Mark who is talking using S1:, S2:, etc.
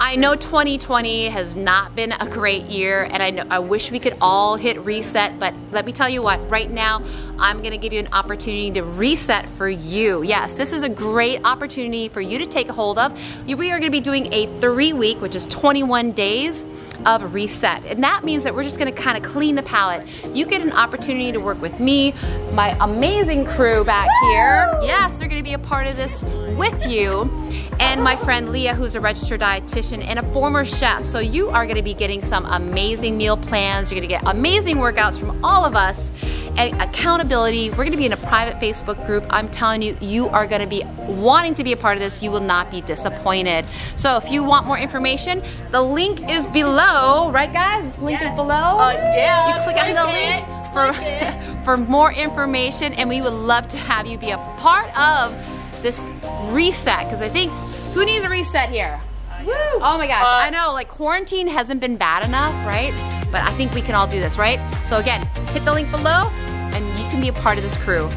S1: I know 2020 has not been a great year, and I wish we could all hit reset, but let me tell you what, right now, I'm gonna give you an opportunity to reset for you. Yes, this is a great opportunity for you to take a hold of. We are gonna be doing a 3-week, which is 21 days of reset. And that means that we're just gonna kind of clean the palette. You get an opportunity to work with me, my amazing crew back here. Yes, they're gonna be a part of this with you. And my friend Leah, who's a registered dietitian and a former chef. So you are gonna be getting some amazing meal plans. You're gonna get amazing workouts from all of us and accountability. We're gonna be in a private Facebook group. I'm telling you, you are gonna be wanting to be a part of this. You will not be disappointed. So if you want more information, the link is below, right guys? The link is below.
S2: Yeah.
S1: You click on the link for more information, and we would love to have you be a part of this reset, because I think, who needs a reset here? Woo! Oh my gosh, I know, like quarantine hasn't been bad enough, right? But I think we can all do this, right? So again, hit the link below and you can be a part of this crew.